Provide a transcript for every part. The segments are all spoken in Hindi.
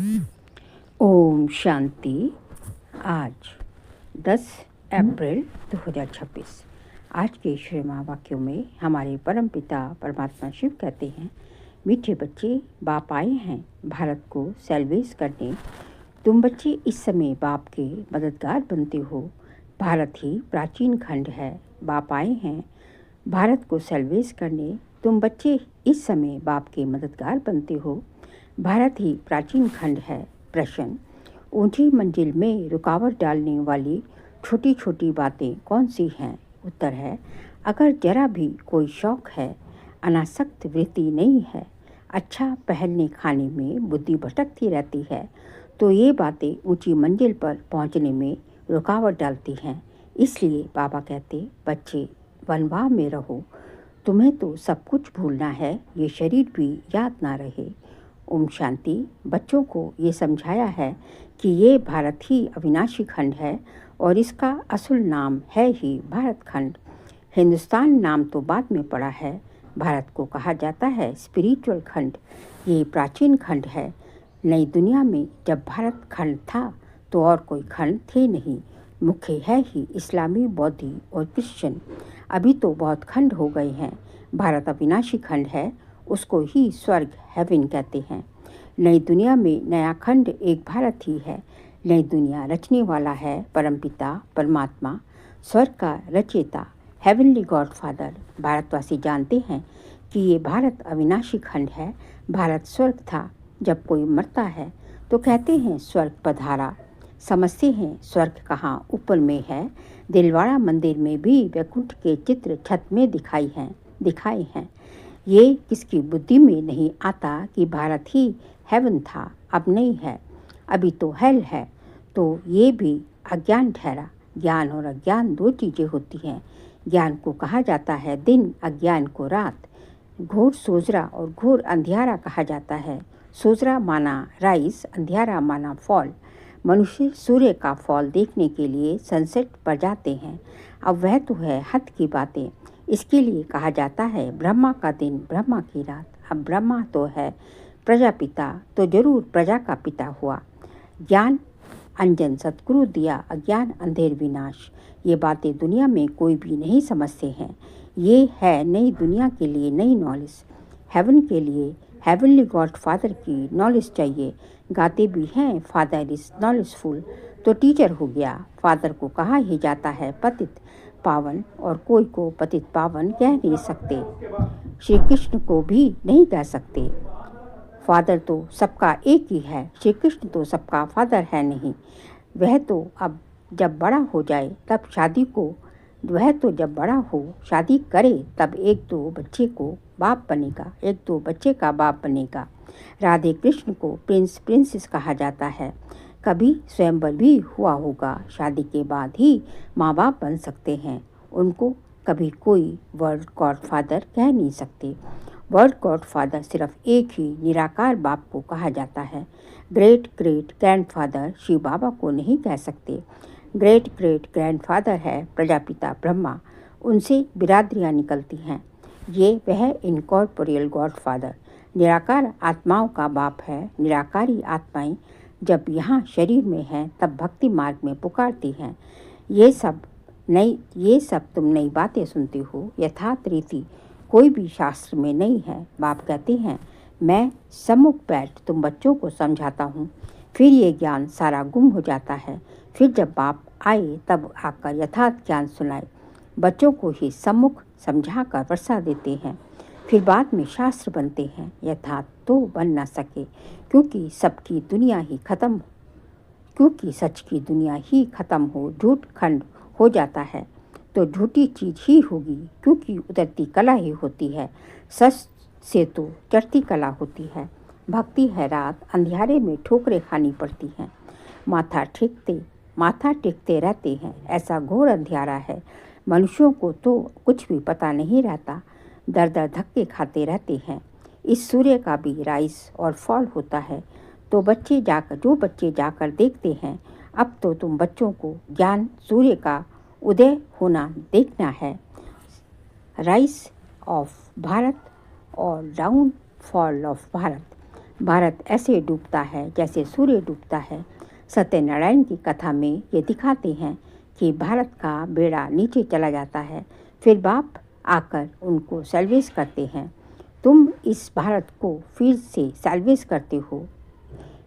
ओम शांति। आज 10 अप्रैल 2026। आज के श्री महावाक्यों में हमारे परम पिता परमात्मा शिव कहते हैं, मीठे बच्चे, बाप आए हैं भारत को सेल्वेज करने। तुम बच्चे इस समय बाप के मददगार बनते हो। भारत ही प्राचीन खंड है। बाप आए हैं भारत को सेल्वेज करने। तुम बच्चे इस समय बाप के मददगार बनते हो। भारत ही प्राचीन खंड है। प्रश्न, ऊंची मंजिल में रुकावट डालने वाली छोटी छोटी बातें कौन सी हैं? उत्तर है, अगर जरा भी कोई शौक है, अनासक्त वृत्ति नहीं है, अच्छा पहनने खाने में बुद्धि भटकती रहती है, तो ये बातें ऊंची मंजिल पर पहुंचने में रुकावट डालती हैं। इसलिए बाबा कहते, बच्चे वनवाह में रहो। तुम्हें तो सब कुछ भूलना है, ये शरीर भी याद ना रहे। ओम शांति। बच्चों को ये समझाया है कि ये भारत ही अविनाशी खंड है और इसका असुल नाम है ही भारत खंड। हिंदुस्तान नाम तो बाद में पड़ा है। भारत को कहा जाता है स्पिरिचुअल खंड। ये प्राचीन खंड है। नई दुनिया में जब भारत खंड था तो और कोई खंड थे नहीं। मुख्य है ही इस्लामी, बौद्धी और क्रिश्चियन। अभी तो बहुत खंड हो गए हैं। भारत अविनाशी खंड है, उसको ही स्वर्ग हेवन कहते हैं। नई दुनिया में नया खंड एक भारत ही है। नई दुनिया रचने वाला है परमपिता परमात्मा, स्वर्ग का रचयिता, हेवनली गॉड फादर। भारतवासी जानते हैं कि ये भारत अविनाशी खंड है। भारत स्वर्ग था। जब कोई मरता है तो कहते हैं स्वर्ग पधारा। समझते हैं स्वर्ग कहाँ ऊपर में है। दिलवाड़ा मंदिर में भी वैकुंठ के चित्र छत में दिखाए हैं। ये किसकी बुद्धि में नहीं आता कि भारत ही हेवन था, अब नहीं है, अभी तो हेल है। तो ये भी अज्ञान ठहरा। ज्ञान और अज्ञान दो चीज़ें होती हैं। ज्ञान को कहा जाता है दिन, अज्ञान को रात। घोर सोजरा और घोर अंधियारा कहा जाता है। सोजरा माना राइज, अंधियारा माना फॉल। मनुष्य सूर्य का फॉल देखने के लिए सनसेट पर जाते हैं। अब वह तो है हद की बातें। इसके लिए कहा जाता है ब्रह्मा का दिन, ब्रह्मा की रात। अब ब्रह्मा तो है प्रजापिता, तो जरूर प्रजा का पिता हुआ। ज्ञान अंजन सतगुरु दिया, अज्ञान अंधेर विनाश। ये बातें दुनिया में कोई भी नहीं समझते हैं। ये है नई दुनिया के लिए नई नॉलेज। हेवन के लिए हेवनली गॉड फादर की नॉलेज चाहिए। गाते भी हैं फादर इज नॉलेजफुल, तो टीचर हो गया। फादर को कहा ही जाता है पतित पावन, और कोई को पतित पावन कह नहीं सकते। श्री कृष्ण को भी नहीं कह सकते। फादर तो सबका एक ही है। श्री कृष्ण तो सबका फादर है नहीं। वह तो अब जब बड़ा हो जाए तब शादी को वह तो जब बड़ा हो शादी करे तब एक दो बच्चे का बाप बनेगा। राधे कृष्ण को प्रिंस प्रिंसेस कहा जाता है। कभी स्वयंवर भी हुआ होगा। शादी के बाद ही माँ बाप बन सकते हैं। उनको कभी कोई वर्ल्ड गॉड फादर कह नहीं सकते। वर्ल्ड गॉड फादर सिर्फ एक ही निराकार बाप को कहा जाता है। ग्रेट ग्रेट ग्रैंडफादर शिव बाबा को नहीं कह सकते। ग्रेट ग्रेट ग्रैंडफादर है प्रजापिता ब्रह्मा। उनसे बिरादरियाँ निकलती हैं। ये वह इनकॉर्पोरियल गॉड फादर निराकार आत्माओं का बाप है। निराकारी आत्माएं जब यहाँ शरीर में हैं तब भक्ति मार्ग में पुकारती हैं। ये सब तुम नई बातें सुनते हो। यथार्थ रीति कोई भी शास्त्र में नहीं है। बाप कहते हैं मैं सम्मुख बैठ तुम बच्चों को समझाता हूँ। फिर ये ज्ञान सारा गुम हो जाता है। फिर जब बाप आए तब आकर यथार्थ ज्ञान सुनाए। बच्चों को ही सम्मुख समझा कर वर्षा देते हैं। फिर बाद में शास्त्र बनते हैं। यथार्थ तो बन ना सके क्योंकि सच की दुनिया ही खत्म हो। झूठ खंड हो जाता है तो झूठी चीज़ ही होगी, क्योंकि उतरती कला ही होती है। सच से तो चढ़ती कला होती है। भक्ति है रात, अंधियारे में ठोकरें खानी पड़ती हैं। माथा टेकते रहते हैं। ऐसा घोर अंधियारा है। मनुष्यों को तो कुछ भी पता नहीं रहता। दर दर धक्के खाते रहते हैं। इस सूर्य का भी राइज और फॉल होता है। तो जो बच्चे जाकर देखते हैं। अब तो तुम बच्चों को ज्ञान सूर्य का उदय होना देखना है। राइज ऑफ भारत और down fall of Bharat. Bharat ऐसे डूबता है जैसे सूर्य डूबता है। सत्यनारायण की कथा में ये दिखाते हैं कि भारत का बेड़ा नीचे चला जाता है, फिर बाप आकर उनको सैल्वेज करते हैं। तुम इस भारत को फिर से सैल्वेज करते हो,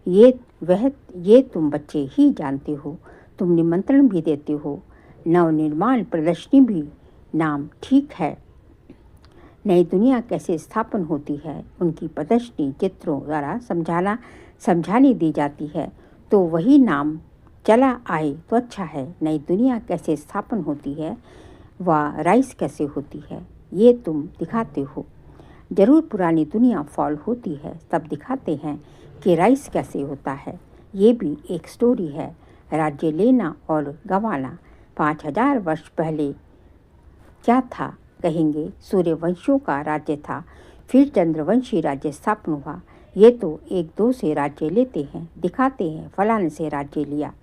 ये तुम बच्चे ही जानते हो। तुम निमंत्रण भी देते हो, नवनिर्माण प्रदर्शनी भी नाम ठीक है। नई दुनिया कैसे स्थापन होती है उनकी प्रदर्शनी चित्रों द्वारा समझाने दी जाती है, तो वही नाम चला आए तो अच्छा है। नई दुनिया कैसे स्थापन होती है व राइज कैसे होती है ये तुम दिखाते हो। जरूर पुरानी दुनिया फॉल होती है तब दिखाते हैं कि राइज कैसे होता है। ये भी एक स्टोरी है। राज्य लेना और गंवाना 5000 वर्ष पहले क्या था कहेंगे सूर्यवंशियों का राज्य था, फिर चंद्रवंशी राज्य स्थापन हुआ। ये तो 1-2 से राज्य लेते हैं, दिखाते हैं फलाने से राज्य लिया।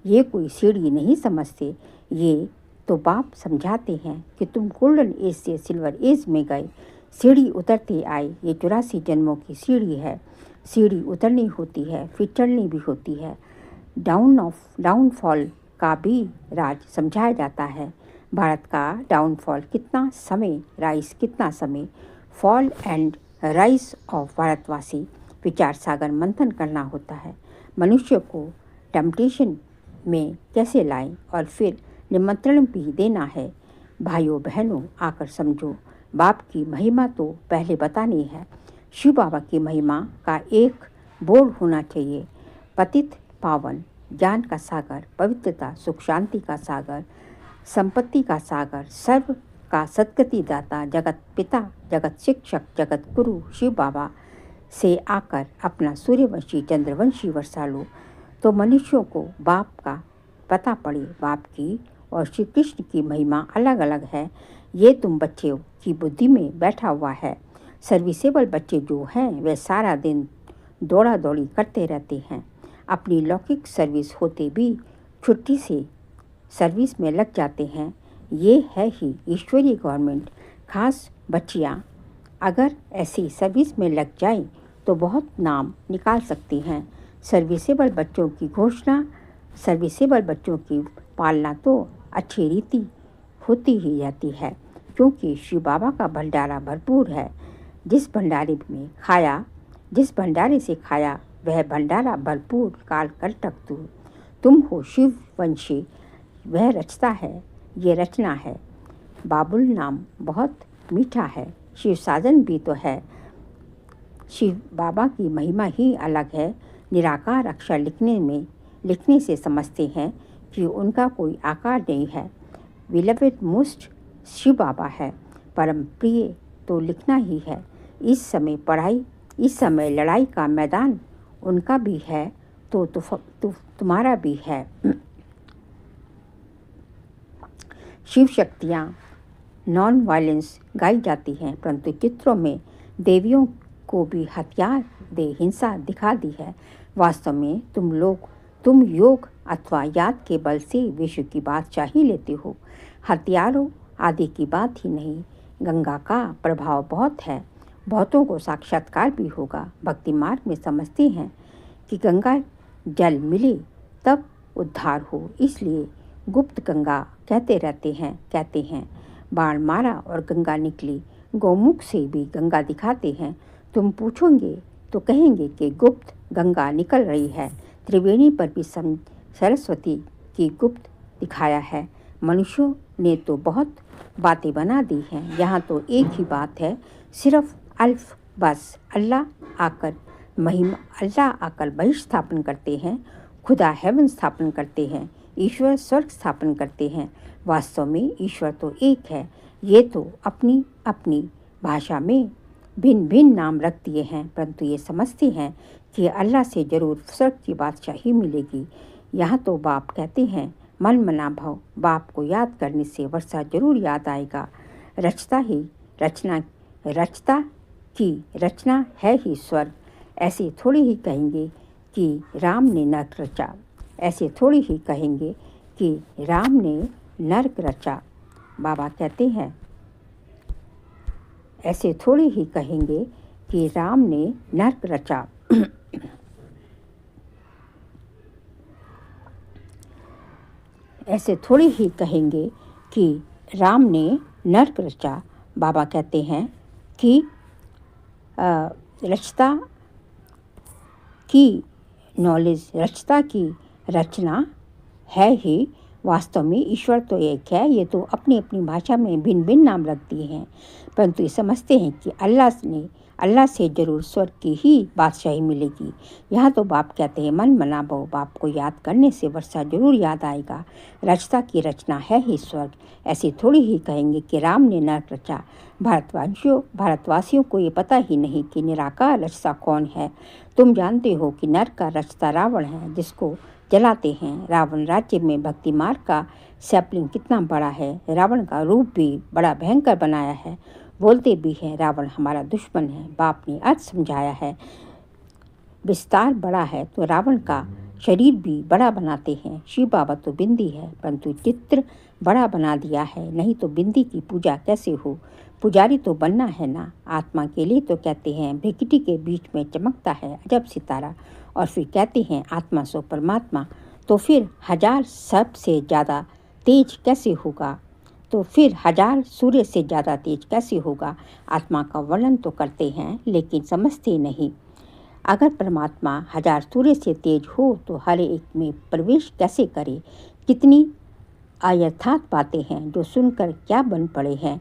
ये कोई सीढ़ी नहीं समझते, ये तो बाप समझाते हैं कि तुम गोल्डन एज से सिल्वर एज में गए, सीढ़ी उतरते आए। ये 84 जन्मों की सीढ़ी है। सीढ़ी उतरनी होती है, फिर चढ़नी भी होती है। डाउनफॉल का भी राज समझाया जाता है। भारत का डाउनफॉल कितना समय, राइज कितना समय। फॉल एंड राइज ऑफ भारतवासी विचार सागर मंथन करना होता है। मनुष्य को टेम्पटेशन में कैसे लाएं और फिर निमंत्रण भी देना है। भाइयों बहनों आकर समझो, बाप की महिमा तो पहले बतानी है। शिव बाबा की महिमा का एक बोर्ड होना चाहिए। पतित पावन, ज्ञान का सागर, पवित्रता, सुख शांति का सागर, संपत्ति का सागर, सर्व का सद्गति दाता, जगत पिता, जगत शिक्षक, जगत गुरु शिव बाबा से आकर अपना सूर्यवंशी चंद्रवंशी वर्षा लो, तो मनुष्यों को बाप का पता पड़े। बाप की और श्री कृष्ण की महिमा अलग अलग है। ये तुम बच्चों की बुद्धि में बैठा हुआ है। सर्विसेबल बच्चे जो हैं वे सारा दिन दौड़ा दौड़ी करते रहते हैं। अपनी लौकिक सर्विस होते भी छुट्टी से सर्विस में लग जाते हैं। ये है ही ईश्वरीय गवर्नमेंट। खास बच्चियाँ अगर ऐसी सर्विस में लग जाएं तो बहुत नाम निकाल सकती हैं। सर्विसेबल बच्चों की घोषणा, सर्विसेबल बच्चों की पालना तो अच्छी रीति होती ही जाती है, क्योंकि शिव बाबा का भंडारा भरपूर है। जिस भंडारे से खाया वह भंडारा भरपूर काल कंटक दूर। तुम हो शिव वंशी, वह रचता है, ये रचना है। बाबुल नाम बहुत मीठा है, शिव साधन भी तो है। शिव बाबा की महिमा ही अलग है। निराकार अक्षर लिखने से समझते हैं कि उनका कोई आकार नहीं है। बिलवेड मोस्ट शिव बाबा है, परम प्रिय तो लिखना ही है। इस समय लड़ाई का मैदान उनका भी है तो तुम्हारा भी है। शिव शक्तियाँ नॉन वायलेंस गाई जाती हैं, परंतु चित्रों में देवियों को भी हथियार दे हिंसा दिखा दी है। वास्तव में तुम योग अथवा याद के बल से विश्व की बादशाही लेते हो, हथियारों आदि की बात ही नहीं। गंगा का प्रभाव बहुत है, बहुतों को साक्षात्कार भी होगा। भक्ति मार्ग में समझते हैं कि गंगा जल मिले तब उद्धार हो, इसलिए गुप्त गंगा कहते हैं। बाण मारा और गंगा निकली, गौमुख से भी गंगा दिखाते हैं। तुम पूछोगे तो कहेंगे कि गुप्त गंगा निकल रही है। त्रिवेणी पर भी सरस्वती की गुप्त दिखाया है। मनुष्यों ने तो बहुत बातें बना दी हैं, यहाँ तो एक ही बात है, सिर्फ अल्फ बस। अल्लाह आकर बहिष्ठ स्थापन करते हैं, खुदा हेवन स्थापन करते हैं, ईश्वर स्वर्ग स्थापन करते हैं। वास्तव में ईश्वर तो एक है। ये तो अपनी अपनी भाषा में भिन्न भिन्न नाम रख दिए हैं, परंतु ये समझते हैं कि अल्लाह से जरूर स्वर्ग की बादशाही मिलेगी। यहाँ तो बाप कहते हैं मन मना भव, बाप को याद करने से वर्षा जरूर याद आएगा। रचता की रचना है ही स्वर्ग। ऐसे थोड़ी ही कहेंगे कि राम ने नर्क रचा, ऐसे थोड़ी ही कहेंगे कि राम ने नर्क रचा। बाबा कहते हैं ऐसे थोड़ी ही कहेंगे कि राम ने नर्क रचा। ऐसे थोड़ी ही कहेंगे कि राम ने नर्क रचा। बाबा कहते हैं कि रचता की नॉलेज, रचता की रचना है ही। वास्तव में ईश्वर तो एक है। ये तो अपनी अपनी भाषा में भिन्न भिन्न नाम रख दिए हैं, परंतु ये समझते हैं कि अल्लाह से जरूर स्वर्ग की ही बादशाही मिलेगी। यहाँ तो बाप कहते हैं मन मना बहु, बाप को याद करने से वर्षा जरूर याद आएगा। रचता की रचना है ही स्वर्ग। ऐसे थोड़ी ही कहेंगे कि राम ने नर्क रचा। भारतवासियों को ये पता ही नहीं कि निराकार रचता कौन है। तुम जानते हो कि नर्क का रचता रावण है, जिसको जलाते हैं। रावण राज्य में भक्ति मार्ग का सैपलिंग कितना बड़ा है। रावण का रूप भी बड़ा भयंकर बनाया है। बोलते भी हैं रावण हमारा दुश्मन है। बाप ने अर्थ समझाया है। विस्तार बड़ा है तो रावण का शरीर भी बड़ा बनाते हैं। शिव बाबा तो बिंदी है, परंतु चित्र बड़ा बना दिया है। नहीं तो बिंदी की पूजा कैसे हो। पुजारी तो बनना है ना। आत्मा के लिए तो कहते हैं भ्रिकुटी के बीच में चमकता है अजब सितारा, और फिर कहते हैं आत्मा सो परमात्मा। तो फिर 1000 सर्प से ज़्यादा तेज कैसे होगा। तो फिर 1000 सूर्य से ज़्यादा तेज कैसे होगा। आत्मा का वर्णन तो करते हैं लेकिन समझते नहीं। अगर परमात्मा 1000 सूर्य से तेज हो तो हर एक में प्रवेश कैसे करे। कितनी अयथार्थ बातें हैं जो सुनकर क्या बन पड़े हैं।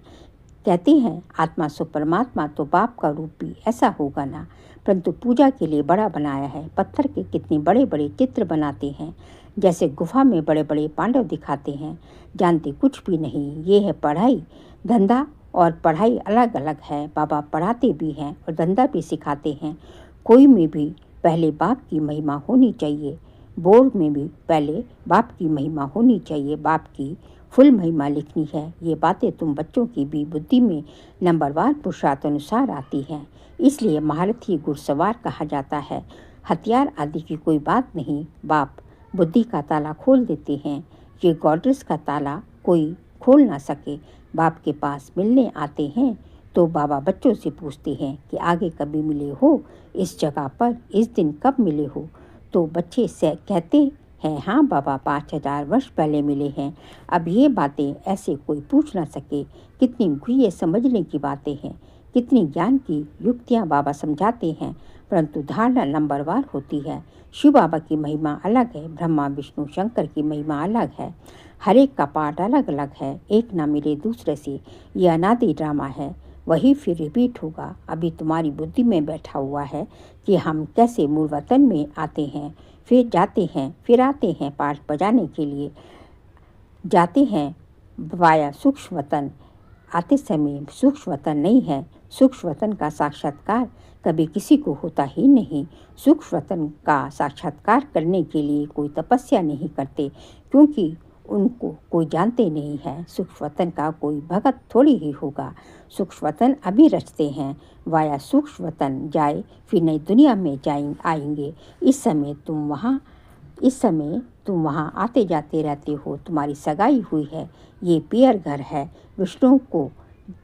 कहते हैं आत्मा सो परमात्मा, तो बाप का रूप भी ऐसा होगा ना। परंतु पूजा के लिए बड़ा बनाया है। पत्थर के कितने बड़े बड़े चित्र बनाते हैं, जैसे गुफा में बड़े बड़े पांडव दिखाते हैं। जानते कुछ भी नहीं। ये है पढ़ाई। धंधा और पढ़ाई अलग अलग है। बाबा पढ़ाते भी हैं और धंधा भी सिखाते हैं। कोई में भी पहले बाप की महिमा होनी चाहिए। बोर्ड में भी पहले बाप की महिमा होनी चाहिए। बाप की फुल महिमा लिखनी है। ये बातें तुम बच्चों की भी बुद्धि में नंबरवार पुरुषार्थ अनुसार आती हैं। इसलिए महारथी घुड़सवार कहा जाता है। हथियार आदि की कोई बात नहीं। बाप बुद्धि का ताला खोल देते हैं। ये गॉड्रेज का ताला कोई खोल ना सके। बाप के पास मिलने आते हैं तो बाबा बच्चों से पूछते हैं कि आगे कभी मिले हो, इस जगह पर इस दिन कब मिले हो। तो बच्चे से कहते हैं हाँ बाबा 5000 वर्ष पहले मिले हैं। अब ये बातें ऐसे कोई पूछ ना सके। कितनी गुह्य समझने की बातें हैं, कितनी ज्ञान की युक्तियाँ बाबा समझाते हैं, परंतु धारणा नंबरवार होती है। शिव बाबा की महिमा अलग है, ब्रह्मा विष्णु शंकर की महिमा अलग है। हर एक का पाठ अलग अलग है। एक ना मिले दूसरे से। ये अनादि ड्रामा है, वही फिर रिपीट होगा। अभी तुम्हारी बुद्धि में बैठा हुआ है कि हम कैसे मूल वतन में आते हैं, फिर जाते हैं, फिर आते हैं। पाठ बजाने के लिए जाते हैं वाया सूक्ष्म वतन। आते समय सूक्ष्म वतन नहीं है। सूक्ष्म वतन का साक्षात्कार कभी किसी को होता ही नहीं। सूक्ष्म वतन का साक्षात्कार करने के लिए कोई तपस्या नहीं करते, क्योंकि उनको कोई जानते नहीं है। सूक्ष्म वतन का कोई भगत थोड़ी ही होगा। सूक्ष्म वतन अभी रचते हैं। वाया सूक्ष्म वतन जाए फिर नई दुनिया में आएंगे। इस समय तुम वहाँ आते जाते रहते हो। तुम्हारी सगाई हुई है। ये पियर घर है। विष्णु को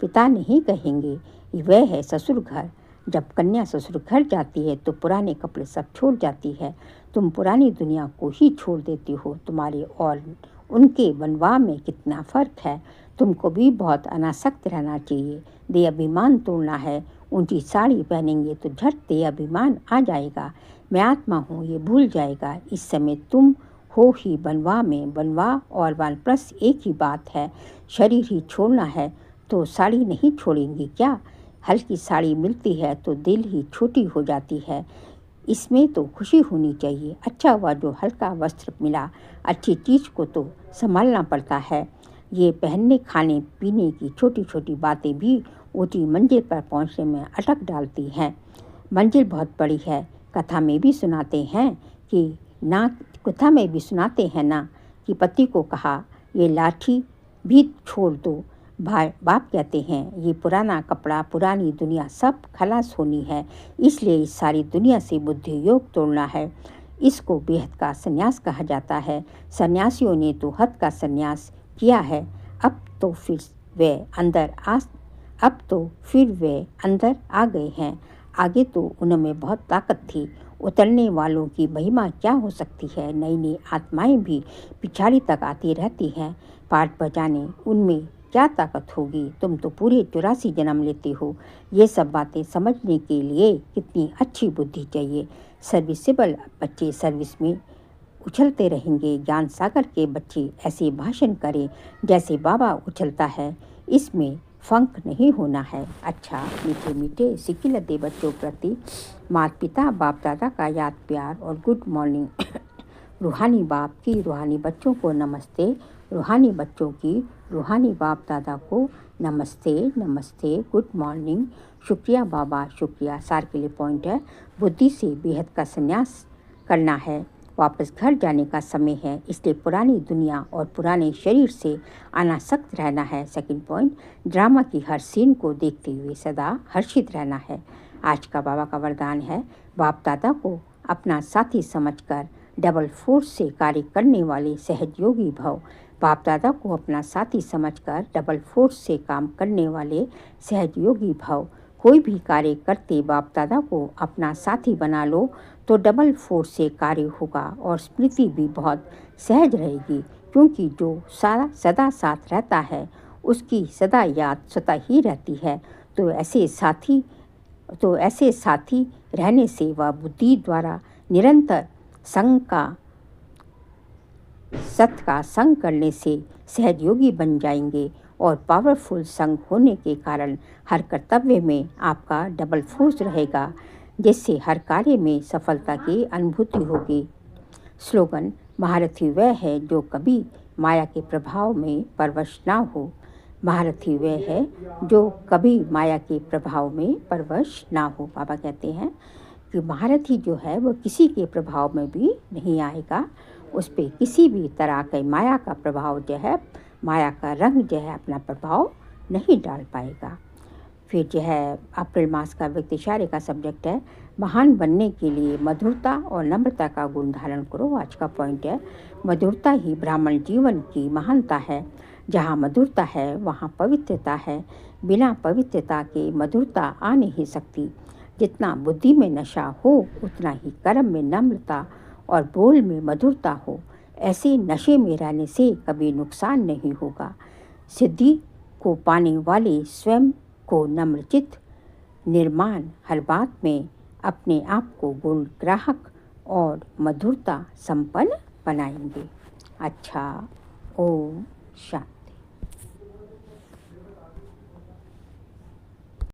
पिता नहीं कहेंगे, वह है ससुर घर। जब कन्या ससुर घर जाती है तो पुराने कपड़े सब छोड़ जाती है। तुम पुरानी दुनिया को ही छोड़ देती हो। तुम्हारे और उनके बनवा में कितना फ़र्क है। तुमको भी बहुत अनासक्त रहना चाहिए। दे अभिमान तोड़ना है। ऊंची साड़ी पहनेंगे तो झट दे अभिमान आ जाएगा। मैं आत्मा हूँ ये भूल जाएगा। इस समय तुम हो ही बनवा में। बनवा और वानप्रस्थ एक ही बात है। शरीर ही छोड़ना है तो साड़ी नहीं छोड़ेंगी क्या। हल्की साड़ी मिलती है तो दिल ही छोटी हो जाती है। इसमें तो खुशी होनी चाहिए। अच्छा हुआ जो हल्का वस्त्र मिला। अच्छी चीज़ को तो संभालना पड़ता है। ये पहनने खाने पीने की छोटी छोटी बातें भी ऊंची मंजिल पर पहुंचने में अटक डालती हैं। मंजिल बहुत बड़ी है। कथा में भी सुनाते हैं ना कि पति को कहा ये लाठी भी छोड़ दो। बाप कहते हैं ये पुराना कपड़ा पुरानी दुनिया सब खलास होनी है। इसलिए इस सारी दुनिया से बुद्धि योग तोड़ना है। इसको बेहद का संन्यास कहा जाता है। सन्यासियों ने तो हद का संन्यास किया है। अब तो फिर वे अंदर आ गए हैं। आगे तो उनमें बहुत ताकत थी। उतरने वालों की महिमा क्या हो सकती है। नई नई आत्माएं भी पिछाड़ी तक आती रहती हैं पाठ बजाने। उनमें क्या ताकत होगी। तुम तो पूरे 84 जन्म लेते हो। ये सब बातें समझने के लिए कितनी अच्छी बुद्धि चाहिए। सर्विसेबल बच्चे सर्विस में उछलते रहेंगे। ज्ञान सागर के बच्चे ऐसे भाषण करें जैसे बाबा उछलता है। इसमें फंक नहीं होना है। अच्छा, मीठे मीठे सिकिलते बच्चों प्रति माता पिता बाप दादा का याद प्यार और गुड मॉर्निंग। रूहानी बाप की रूहानी बच्चों को नमस्ते। रूहानी बच्चों की रूहानी बाप दादा को नमस्ते नमस्ते, गुड मॉर्निंग। शुक्रिया बाबा, शुक्रिया। सार के लिए पॉइंट है, बुद्धि से बेहद का संन्यास करना है। वापस घर जाने का समय है, इसलिए पुरानी दुनिया और पुराने शरीर से अनासक्त रहना है। सेकंड पॉइंट, ड्रामा की हर सीन को देखते हुए सदा हर्षित रहना है। आज का बाबा का वरदान है, बाप दादा को अपना साथी समझकर डबल फोर्स से कार्य करने वाले सहयोगी भव। बाप दादा को अपना साथी समझकर डबल फोर्स से काम करने वाले सहयोगी भव। कोई भी कार्य करते बाप दादा को अपना साथी बना लो तो डबल फोर्स से कार्य होगा और स्मृति भी बहुत सहज रहेगी, क्योंकि जो सदा साथ रहता है उसकी सदा याद स्वतः ही रहती है। तो ऐसे साथी रहने से वह बुद्धि द्वारा निरंतर सत का संग करने से सहयोगी बन जाएंगे और पावरफुल संग होने के कारण हर कर्तव्य में आपका डबल फोर्स रहेगा, जिससे हर कार्य में सफलता की अनुभूति होगी। स्लोगन, महारथी वह है जो कभी माया के प्रभाव में परवश ना हो। महारथी वह है जो कभी माया के प्रभाव में परवश ना हो। बाबा कहते हैं कि महारथी जो है वो किसी के प्रभाव में भी नहीं आएगा। उस पर किसी भी तरह के माया का प्रभाव जो है, माया का रंग जो है अपना प्रभाव नहीं डाल पाएगा। फिर जो है अप्रैल मास का व्यक्तिचार्य का सब्जेक्ट है, महान बनने के लिए मधुरता और नम्रता का गुण धारण करो। आज का पॉइंट है, मधुरता ही ब्राह्मण जीवन की महानता है। जहाँ मधुरता है वहाँ पवित्रता है। बिना पवित्रता के मधुरता आ नहीं सकती। जितना बुद्धि में नशा हो उतना ही कर्म में नम्रता और बोल में मधुरता हो। ऐसे नशे में रहने से कभी नुकसान नहीं होगा। सिद्धि को पाने वाले स्वयं को नम्रचित निर्माण हर बात में अपने आप को गुण ग्राहक और मधुरता संपन्न बनाएंगे। अच्छा, ओम शांति।